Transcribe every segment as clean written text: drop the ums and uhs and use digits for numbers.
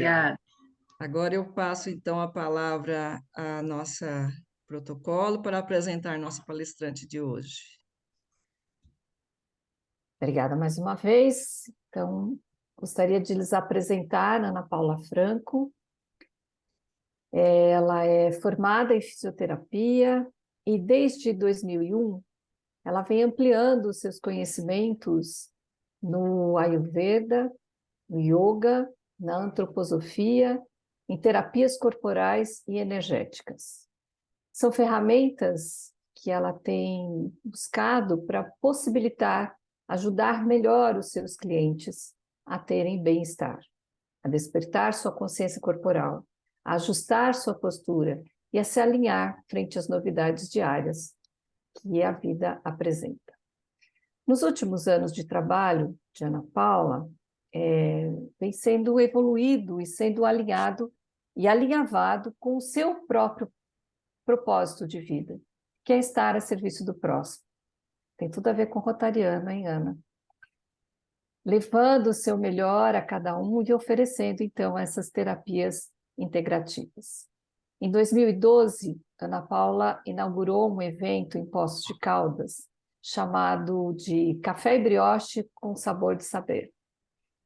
Obrigada. Agora eu passo, então, a palavra à nossa protocolo para apresentar nossa palestrante de hoje. Obrigada mais uma vez. Então, gostaria de lhes apresentar a Ana Paula Franco. Ela é formada em fisioterapia e desde 2001 ela vem ampliando os seus conhecimentos no Ayurveda, no Yoga, na antroposofia, em terapias corporais e energéticas. São ferramentas que ela tem buscado para possibilitar, ajudar melhor os seus clientes a terem bem-estar, a despertar sua consciência corporal, a ajustar sua postura e a se alinhar frente às novidades diárias que a vida apresenta. Nos últimos anos de trabalho de Ana Paula, vem sendo evoluído e sendo alinhado e alinhavado com o seu próprio propósito de vida, que é estar a serviço do próximo. Tem tudo a ver com Rotariano, hein, Ana? Levando o seu melhor a cada um e oferecendo, então, essas terapias integrativas. Em 2012, Ana Paula inaugurou um evento em Poços de Caldas, chamado de Café e Brioche com Sabor de Saber.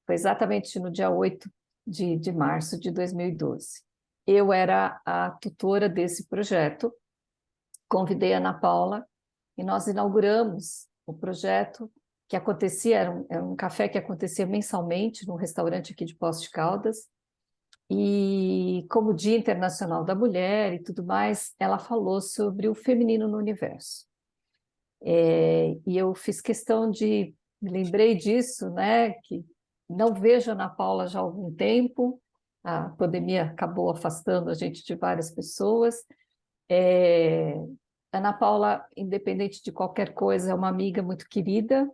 Foi exatamente no dia 8 de março de 2012. Eu era a tutora desse projeto, convidei a Ana Paula e nós inauguramos o projeto que acontecia, era um café que acontecia mensalmente num restaurante aqui de Poços de Caldas, e como Dia Internacional da Mulher e tudo mais, ela falou sobre o feminino no universo. E eu fiz questão de, me lembrei disso, né, que não vejo a Ana Paula já há algum tempo, a pandemia acabou afastando a gente de várias pessoas. Ana Paula, independente de qualquer coisa, é uma amiga muito querida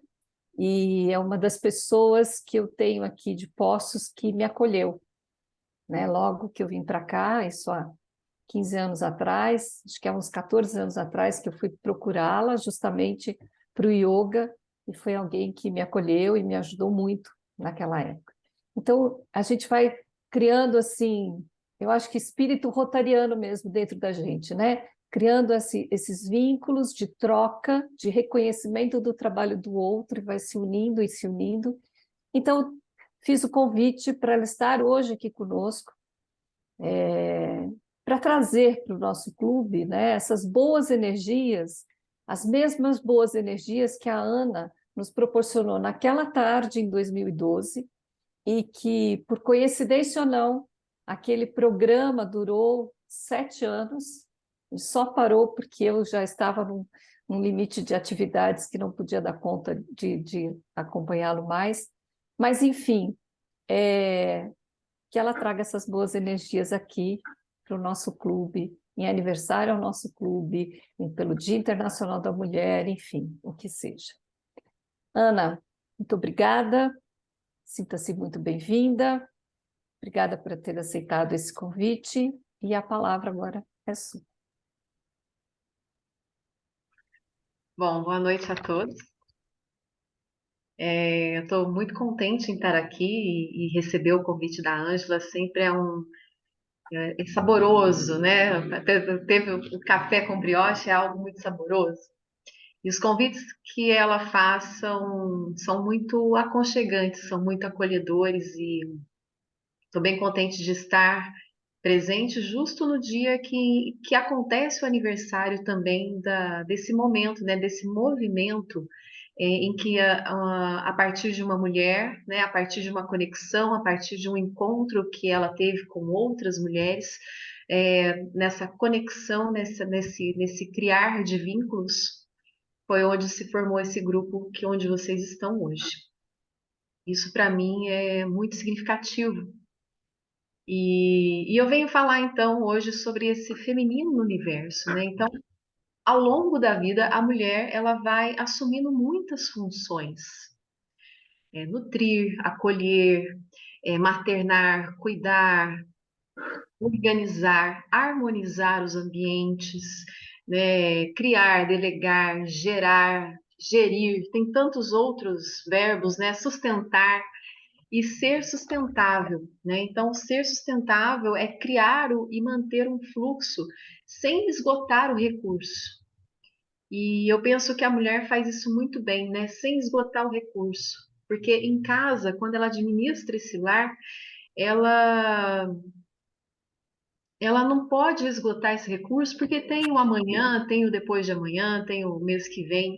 e é uma das pessoas que eu tenho aqui de Poços que me acolheu, né? Logo que eu vim para cá, isso há 15 anos atrás, acho que há uns 14 anos atrás, que eu fui procurá-la justamente para o yoga, e foi alguém que me acolheu e me ajudou muito naquela época. Então, a gente vai criando, assim, eu acho que espírito rotariano mesmo dentro da gente, né? Criando esses vínculos de troca, de reconhecimento do trabalho do outro, e vai se unindo e se unindo. Então, fiz o convite para ela estar hoje aqui conosco, para trazer para o nosso clube, né, essas boas energias, as mesmas boas energias que a Ana nos proporcionou naquela tarde em 2012, e que, por coincidência ou não, aquele programa durou 7 anos, e só parou porque eu já estava num limite de atividades que não podia dar conta de acompanhá-lo mais. Mas, enfim, que ela traga essas boas energias aqui para o nosso clube, em aniversário ao nosso clube, pelo Dia Internacional da Mulher, enfim, o que seja. Ana, muito obrigada, sinta-se muito bem-vinda, obrigada por ter aceitado esse convite, e a palavra agora é sua. Bom, boa noite a todos. Eu estou muito contente em estar aqui e receber o convite da Ângela. Sempre é saboroso, né? Teve o café com brioche, é algo muito saboroso. E os convites que ela faz são muito aconchegantes, são muito acolhedores, e estou bem contente de estar presente justo no dia que acontece o aniversário também desse momento, né, desse movimento em que a partir de uma mulher, né, a partir de uma conexão, a partir de um encontro que ela teve com outras mulheres, nessa conexão, nesse criar de vínculos, foi onde se formou esse grupo onde vocês estão hoje. Isso para mim é muito significativo. E eu venho falar então hoje sobre esse feminino no universo, né? Então, ao longo da vida, a mulher ela vai assumindo muitas funções: nutrir, acolher, maternar, cuidar, organizar, harmonizar os ambientes, né? Criar, delegar, gerar, gerir. Tem tantos outros verbos, né? Sustentar. e ser sustentável, né? Então, ser sustentável é criar e manter um fluxo sem esgotar o recurso. E eu penso que a mulher faz isso muito bem, né? Sem esgotar o recurso. Porque em casa, quando ela administra esse lar, ela, ela não pode esgotar esse recurso, porque tem o amanhã, tem o depois de amanhã, tem o mês que vem.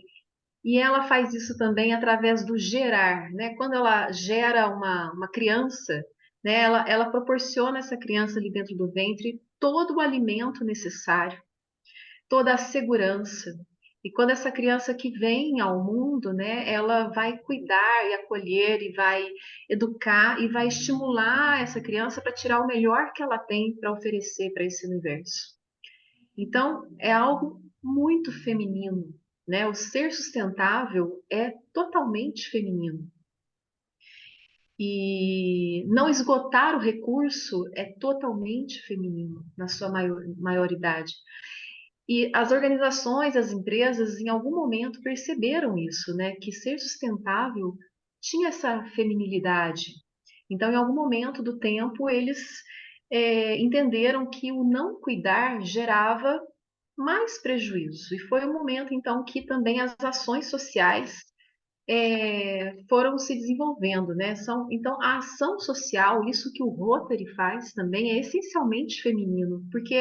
E ela faz isso também através do gerar, né? Quando ela gera uma criança, né? Ela proporciona a essa criança ali dentro do ventre todo o alimento necessário, toda a segurança. E quando essa criança que vem ao mundo, né, ela vai cuidar e acolher e vai educar e vai estimular essa criança para tirar o melhor que ela tem para oferecer para esse universo. Então, é algo muito feminino, né? O ser sustentável é totalmente feminino. E não esgotar o recurso é totalmente feminino, na sua maioridade. E as organizações, as empresas, em algum momento perceberam isso, né? Que ser sustentável tinha essa feminilidade. Então, em algum momento do tempo, eles entenderam que o não cuidar gerava mais prejuízo. E foi o momento, então, que também as ações sociais foram se desenvolvendo, né? Então, a ação social, isso que o Rotary faz também, é essencialmente feminino, porque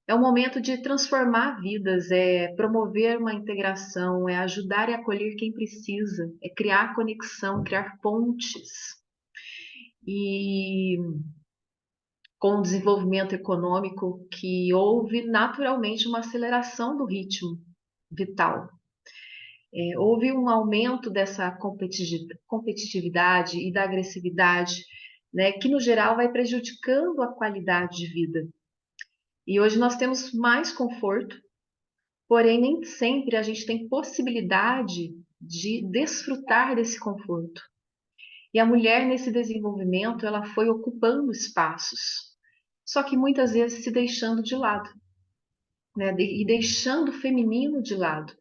é o momento de transformar vidas, é promover uma integração, é ajudar e acolher quem precisa, é criar conexão, criar pontes. E com o desenvolvimento econômico que houve naturalmente uma aceleração do ritmo vital. Houve um aumento dessa competitividade e da agressividade, né, que no geral vai prejudicando a qualidade de vida. E hoje nós temos mais conforto, porém nem sempre a gente tem possibilidade de desfrutar desse conforto. E a mulher nesse desenvolvimento, ela foi ocupando espaços, só que muitas vezes se deixando de lado, né, e deixando o feminino de lado.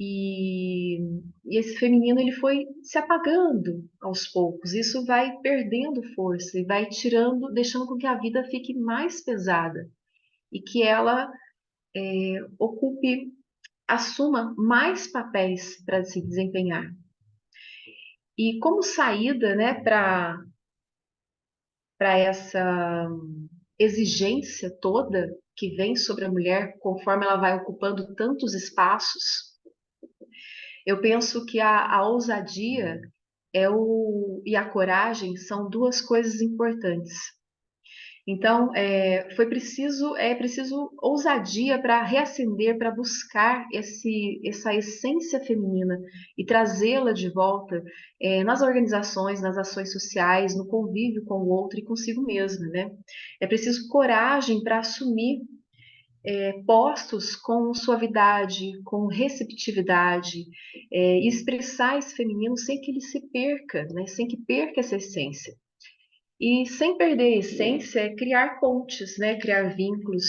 E esse feminino ele foi se apagando aos poucos. Isso vai perdendo força e vai tirando, deixando com que a vida fique mais pesada e que ela ocupe, assuma mais papéis para se desempenhar. E como saída, né, para essa exigência toda que vem sobre a mulher conforme ela vai ocupando tantos espaços, eu penso que a ousadia e a coragem são duas coisas importantes. Então, é preciso ousadia para reacender, para buscar essa essência feminina e trazê-la de volta nas organizações, nas ações sociais, no convívio com o outro e consigo mesma, né? É preciso coragem para assumir postos com suavidade, com receptividade, e expressar esse feminino sem que ele se perca, né? Sem que perca essa essência. E sem perder a essência, é criar pontes, né? Criar vínculos,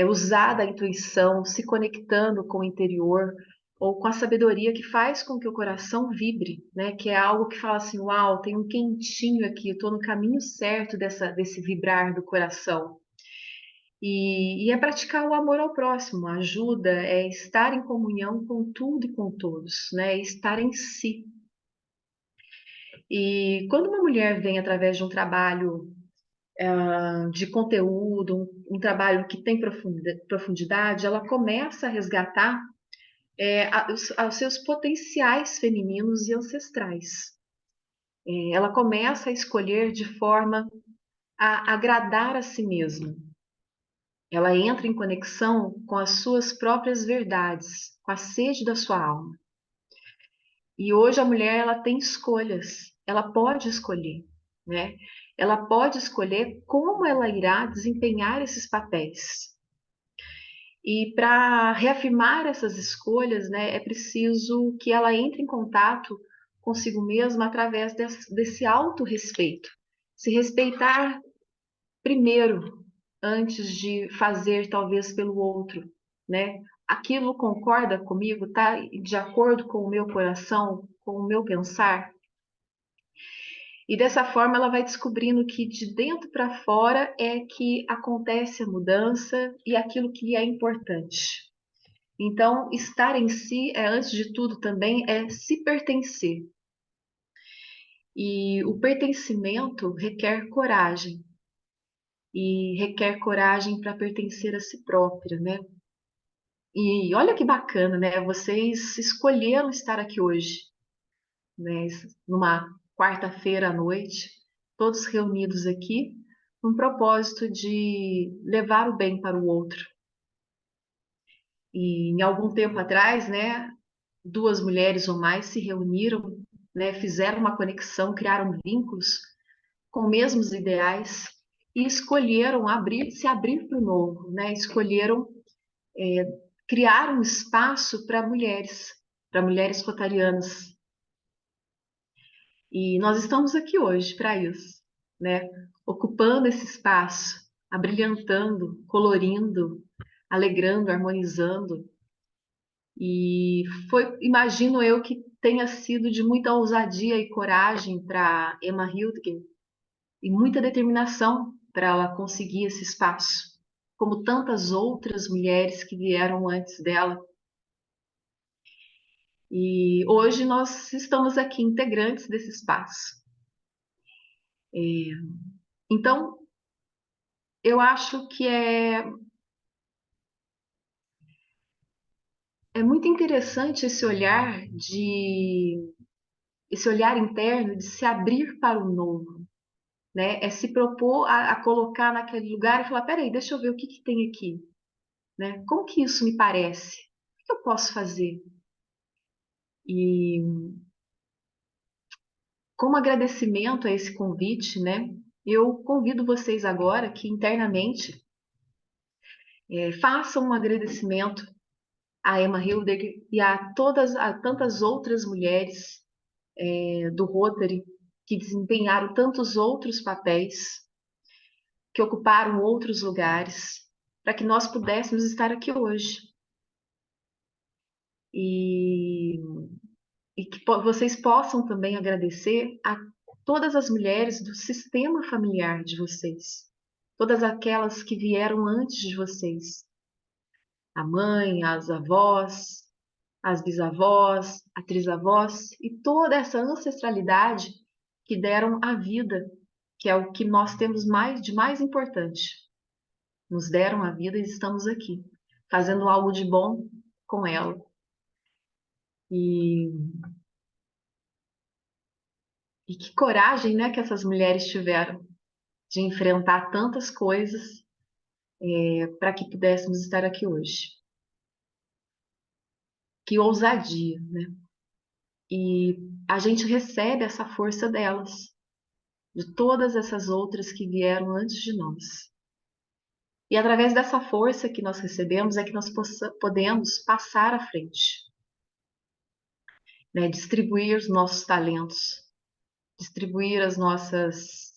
usar da intuição, se conectando com o interior ou com a sabedoria que faz com que o coração vibre, né? Que é algo que fala assim, uau, tem um quentinho aqui, eu estou no caminho certo desse vibrar do coração. E é praticar o amor ao próximo, a ajuda, é estar em comunhão com tudo e com todos, né? É estar em si. E quando uma mulher vem através de um trabalho de conteúdo, um trabalho que tem profundidade, ela começa a resgatar os seus potenciais femininos e ancestrais. Ela começa a escolher de forma a agradar a si mesma. Ela entra em conexão com as suas próprias verdades, com a sede da sua alma. E hoje a mulher ela tem escolhas, ela pode escolher, né? Ela pode escolher como ela irá desempenhar esses papéis. E para reafirmar essas escolhas, né, é preciso que ela entre em contato consigo mesma através desse autorrespeito. Se respeitar primeiro, antes de fazer talvez pelo outro, né? Aquilo concorda comigo? Está de acordo com o meu coração? com o meu pensar. E dessa forma ela vai descobrindo que de dentro para fora é que acontece a mudança e aquilo que lhe é importante. Então, estar em si é, antes de tudo, também é se pertencer. E o pertencimento requer coragem. E requer coragem para pertencer a si própria, né? E olha que bacana, né? Vocês escolheram estar aqui hoje, né? Numa quarta-feira à noite, todos reunidos aqui, com o propósito de levar o bem para o outro. E em algum tempo atrás, né, duas mulheres ou mais se reuniram, né, fizeram uma conexão, criaram vínculos com os mesmos ideais e escolheram se abrir para o novo, né? Escolheram criar um espaço para mulheres rotarianas. E nós estamos aqui hoje para isso, né? Ocupando esse espaço, abrilhantando, colorindo, alegrando, harmonizando. E foi, imagino eu, que tenha sido de muita ousadia e coragem para Emma Hildgen e muita determinação para ela conseguir esse espaço, como tantas outras mulheres que vieram antes dela. E hoje nós estamos aqui integrantes desse espaço. Então, eu acho que é muito interessante esse olhar interno de se abrir para o novo, né? É se propor a colocar naquele lugar e falar, peraí, deixa eu ver o que que tem aqui, né? Como que isso me parece? O que eu posso fazer? E como agradecimento a esse convite, né? Eu convido vocês agora que internamente façam um agradecimento a Emma Hilder e a tantas outras mulheres do Rotary que desempenharam tantos outros papéis, que ocuparam outros lugares, para que nós pudéssemos estar aqui hoje. E, e que vocês possam também agradecer a todas as mulheres do sistema familiar de vocês, todas aquelas que vieram antes de vocês, a mãe, as avós, as bisavós, a trisavós e toda essa ancestralidade que deram a vida, que é o que nós temos de mais importante. Nos deram a vida e estamos aqui, fazendo algo de bom com ela. E, e que coragem, né, que essas mulheres tiveram de enfrentar tantas coisas para que pudéssemos estar aqui hoje. Que ousadia, né? E a gente recebe essa força delas, de todas essas outras que vieram antes de nós. E através dessa força que nós recebemos é que nós podemos passar à frente, né? Distribuir os nossos talentos, distribuir as nossas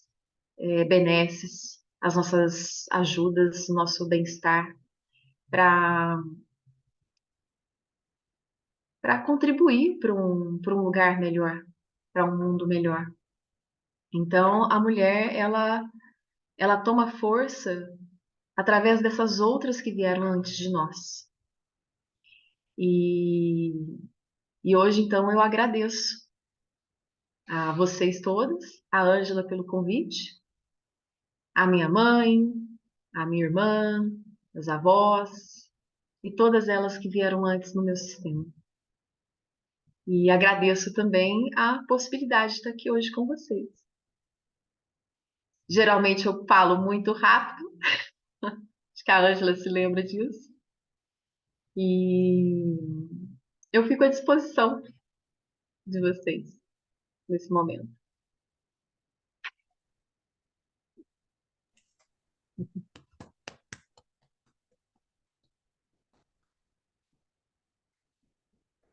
benesses, as nossas ajudas, o nosso bem-estar, para contribuir para um lugar melhor, para um mundo melhor. Então, a mulher, ela toma força através dessas outras que vieram antes de nós. E, e hoje, então, eu agradeço a vocês todas, a Ângela pelo convite, a minha mãe, a minha irmã, os avós e todas elas que vieram antes no meu sistema. E agradeço também a possibilidade de estar aqui hoje com vocês. Geralmente eu falo muito rápido, acho que a Ângela se lembra disso. E eu fico à disposição de vocês nesse momento.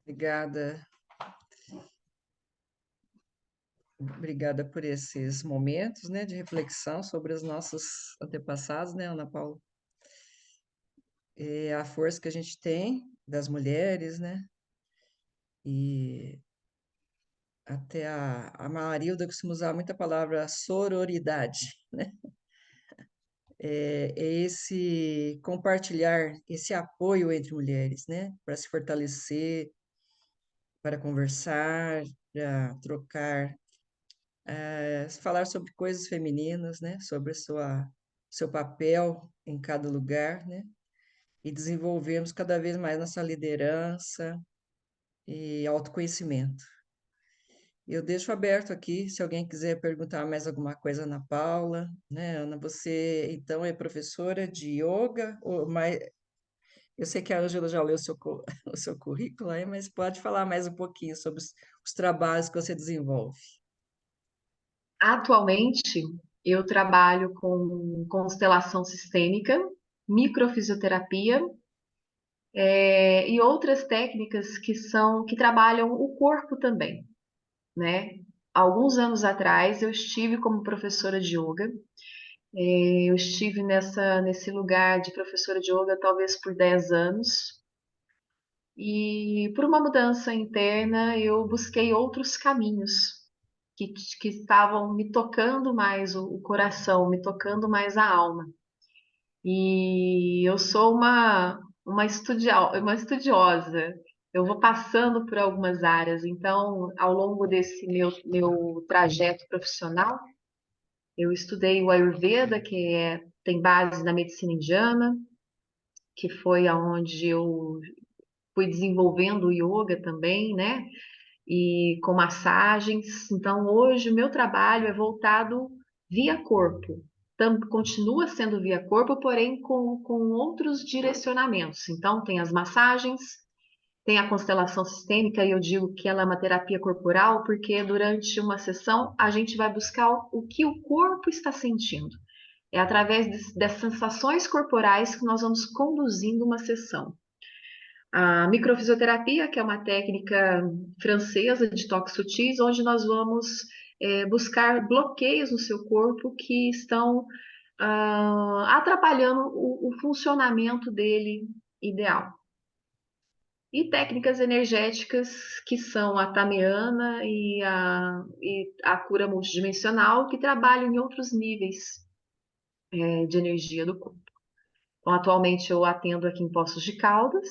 Obrigada. Obrigada por esses momentos, né, de reflexão sobre os nossos antepassados, né, Ana Paula? É a força que a gente tem das mulheres, né? E até a Marilda costuma usar muita palavra sororidade, né? É esse compartilhar, esse apoio entre mulheres, né? Para se fortalecer, para conversar, para trocar, falar sobre coisas femininas, né? Sobre seu papel em cada lugar, né? E desenvolvermos cada vez mais nossa liderança e autoconhecimento. Eu deixo aberto aqui, se alguém quiser perguntar mais alguma coisa, Ana Paula, né? Ana, você então é professora de yoga, eu sei que a Ângela já leu o seu currículo aí, mas pode falar mais um pouquinho sobre os trabalhos que você desenvolve. Atualmente, eu trabalho com constelação sistêmica, microfisioterapia, e outras técnicas que trabalham o corpo também, né? Alguns anos atrás, eu estive como professora de yoga. Eu estive nesse lugar de professora de yoga talvez por 10 anos. E por uma mudança interna, eu busquei outros caminhos que estavam me tocando mais o coração, me tocando mais a alma. E eu sou uma estudiosa. Eu vou passando por algumas áreas. Então, ao longo desse meu trajeto profissional, eu estudei o Ayurveda, tem base na medicina indiana, que foi aonde eu fui desenvolvendo o yoga também, né? E com massagens. Então, hoje o meu trabalho é voltado via corpo. Continua sendo via corpo, porém com outros direcionamentos. Então, tem as massagens, tem a constelação sistêmica, e eu digo que ela é uma terapia corporal, porque durante uma sessão a gente vai buscar o que o corpo está sentindo. É através das sensações corporais que nós vamos conduzindo uma sessão. A microfisioterapia, que é uma técnica francesa de toques sutis, onde nós vamos buscar bloqueios no seu corpo que estão atrapalhando o funcionamento dele ideal. E técnicas energéticas, que são a tameana e a cura multidimensional, que trabalham em outros níveis de energia do corpo. Então, atualmente eu atendo aqui em Poços de Caldas.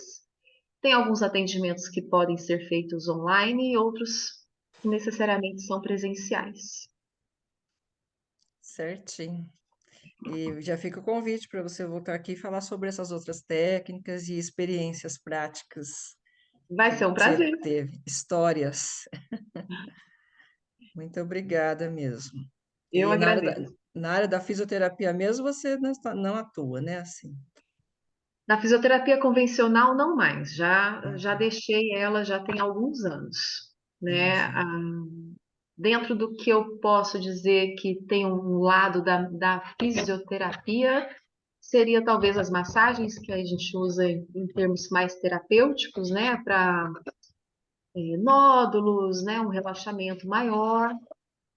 Tem alguns atendimentos que podem ser feitos online e outros que necessariamente são presenciais. Certinho. E já fica o convite para você voltar aqui e falar sobre essas outras técnicas e experiências práticas Vai que ser um você prazer. teve, histórias. Muito obrigada mesmo. Eu E agradeço. na área da fisioterapia mesmo, você não atua, né? Assim. Na fisioterapia convencional, não mais. Já Uhum, deixei ela já tem alguns anos, né? entendi. Dentro do que eu posso dizer que tem um lado da fisioterapia, seria talvez as massagens que a gente usa em termos mais terapêuticos, né? Para nódulos, né? Um relaxamento maior.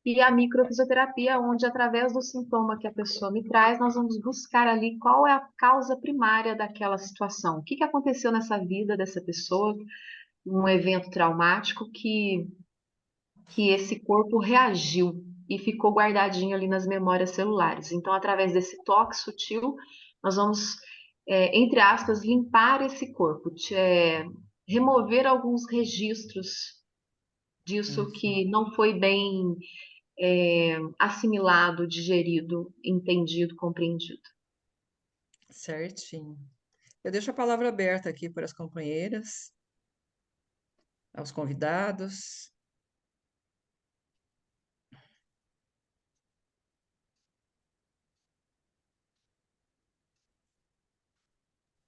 E a microfisioterapia, onde através do sintoma que a pessoa me traz, nós vamos buscar ali qual é a causa primária daquela situação. O que aconteceu nessa vida dessa pessoa, um evento traumático que esse corpo reagiu e ficou guardadinho ali nas memórias celulares. Então, através desse toque sutil, nós vamos, entre aspas, limpar esse corpo, remover alguns registros disso Uhum. que não foi bem assimilado, digerido, entendido, compreendido. Certinho. Eu deixo a palavra aberta aqui para as companheiras, aos convidados.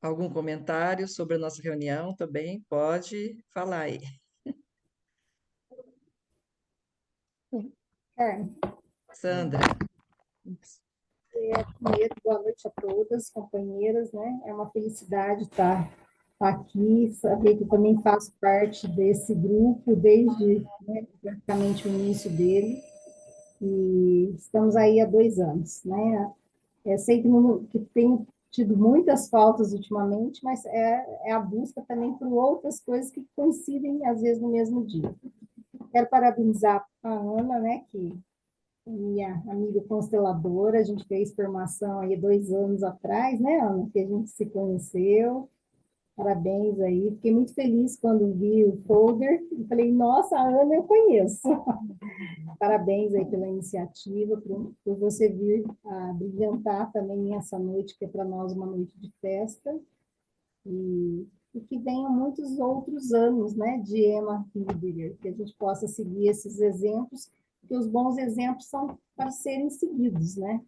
Algum comentário sobre a nossa reunião também? Pode falar aí. Carmen, Sandra, primeiro, boa noite a todas, companheiras, né? É uma felicidade estar aqui, saber que eu também faço parte desse grupo desde, né, praticamente o início dele, e estamos aí há 2 anos, né? Sei que tem tido muitas faltas ultimamente, mas é a busca também por outras coisas que coincidem, às vezes, no mesmo dia. quero parabenizar a Ana, né, que é minha amiga consteladora, a gente fez formação aí 2 anos atrás, né, Ana, que a gente se conheceu. Parabéns aí, fiquei muito feliz quando vi o folder e falei, nossa, a Ana eu conheço. Parabéns aí pela iniciativa, por você vir a brilhantar também essa noite, que é para nós uma noite de festa, e que venham muitos outros anos, né, de Emma Hilderer, que a gente possa seguir esses exemplos, porque os bons exemplos são para serem seguidos, né?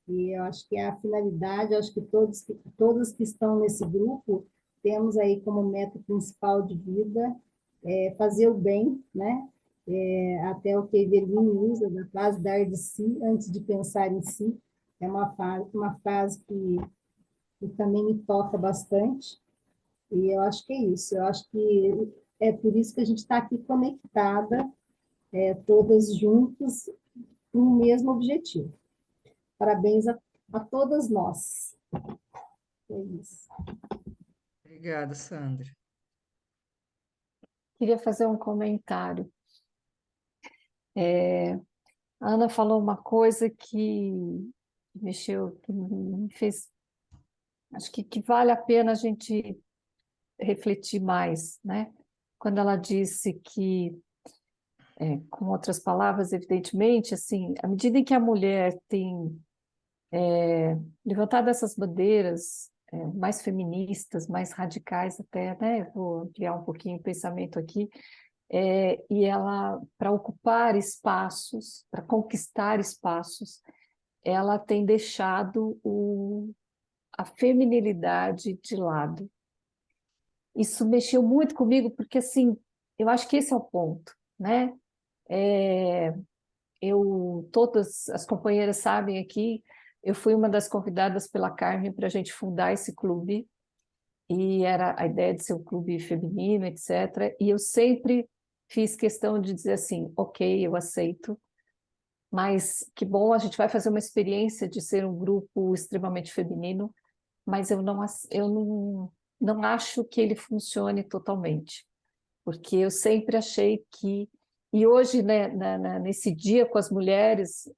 E eu acho que é a finalidade, eu acho que todos que estão nesse grupo temos aí como meta principal de vida fazer o bem, né? Até o que Eveline usa, da frase dar de si antes de pensar em si, é uma frase que também me toca bastante, e eu acho que é isso, eu acho que é por isso que a gente está aqui conectada, todas juntas, com o mesmo objetivo. Parabéns a todas nós. É isso. Obrigada, Sandra. Queria fazer um comentário. A Ana falou uma coisa que mexeu, que me fez. Acho que vale a pena a gente refletir mais, né? Quando ela disse que, com outras palavras, evidentemente, assim, à medida em que a mulher tem levantado essas bandeiras mais feministas, mais radicais até, né? Vou ampliar um pouquinho o pensamento aqui, e ela, para ocupar espaços, para conquistar espaços, ela tem deixado a feminilidade de lado. Isso mexeu muito comigo, porque assim, eu acho que esse é o ponto, né? Todas as companheiras sabem aqui, eu fui uma das convidadas pela Carmen para a gente fundar esse clube, e era a ideia de ser um clube feminino, etc. E eu sempre fiz questão de dizer assim, ok, eu aceito, mas que bom, a gente vai fazer uma experiência de ser um grupo extremamente feminino, mas eu não acho que ele funcione totalmente, porque eu sempre achei que, e hoje, né, nesse dia com as mulheres,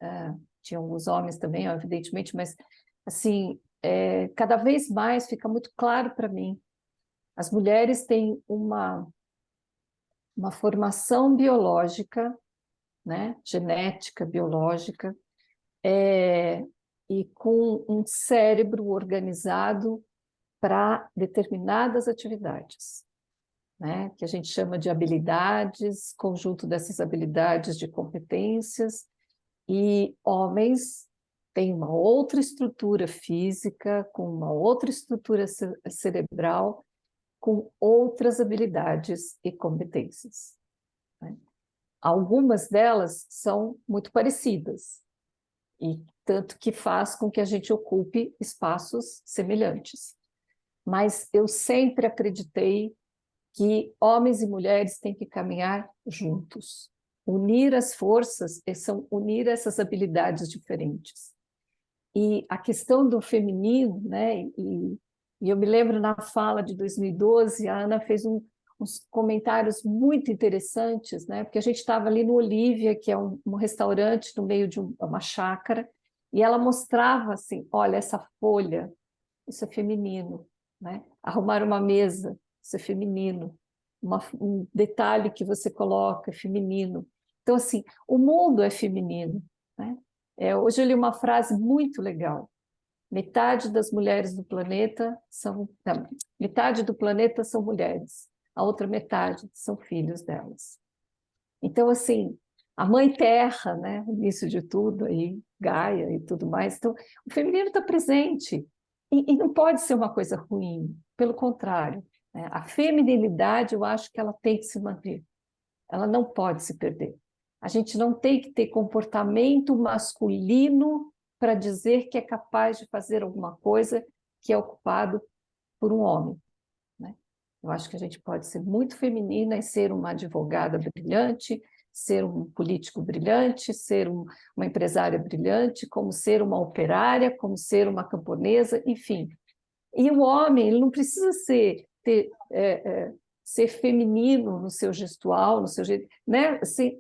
tinham os homens também, evidentemente, mas assim, cada vez mais fica muito claro para mim, as mulheres têm uma formação biológica, né, genética, biológica, e com um cérebro organizado para determinadas atividades, né? Que a gente chama de habilidades, conjunto dessas habilidades de competências, e homens têm uma outra estrutura física, com uma outra estrutura cerebral, com outras habilidades e competências, né? Algumas delas são muito parecidas, e tanto que faz com que a gente ocupe espaços semelhantes. Mas eu sempre acreditei que homens e mulheres têm que caminhar juntos, unir as forças, são unir essas habilidades diferentes. E a questão do feminino, né? E eu me lembro na fala de 2012, a Ana fez uns comentários muito interessantes, né? Porque a gente estava ali no Olívia, que é um restaurante no meio de uma chácara, e ela mostrava assim, olha, essa folha, isso é feminino, né? Arrumar uma mesa, isso é feminino. Um detalhe que você coloca é feminino. Então, assim, o mundo é feminino, né? Hoje eu li uma frase muito legal. Metade das mulheres do planeta são... Não, metade do planeta são mulheres. A outra metade são filhos delas. Então, assim, a mãe terra, né? O início de tudo, aí, Gaia e tudo mais. Então, o feminino está presente. E não pode ser uma coisa ruim. Pelo contrário, né? A feminilidade, eu acho que ela tem que se manter. Ela não pode se perder. A gente não tem que ter comportamento masculino para dizer que é capaz de fazer alguma coisa que é ocupado por um homem, né? Eu acho que a gente pode ser muito feminina e ser uma advogada brilhante, ser um político brilhante, ser uma empresária brilhante, como ser uma operária, como ser uma camponesa, enfim. E o homem, ele não precisa ser feminino no seu gestual, no seu jeito, né? Assim,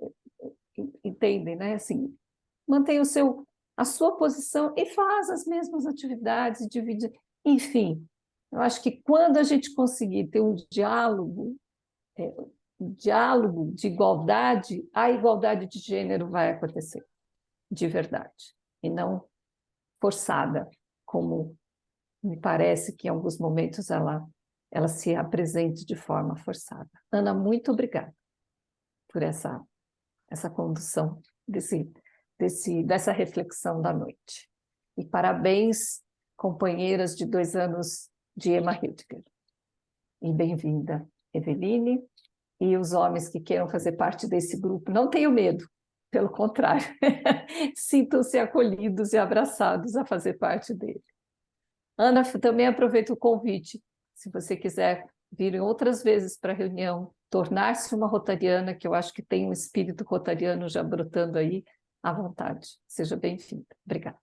entendem, né? Assim, mantém a sua posição e faz as mesmas atividades, divide, enfim. Eu acho que quando a gente conseguir ter um diálogo de igualdade, a igualdade de gênero vai acontecer, de verdade, e não forçada, como me parece que em alguns momentos ela se apresente de forma forçada. Ana, muito obrigada por essa condução dessa reflexão da noite. E parabéns, companheiras de 2 anos de Emma Hildger. E bem-vinda, Eveline, e os homens que queiram fazer parte desse grupo, não tenham medo, pelo contrário, sintam-se acolhidos e abraçados a fazer parte dele. Ana, também aproveito o convite, se você quiser vir outras vezes para a reunião, tornar-se uma rotariana, que eu acho que tem um espírito rotariano já brotando aí, à vontade. Seja bem-vinda. Obrigada.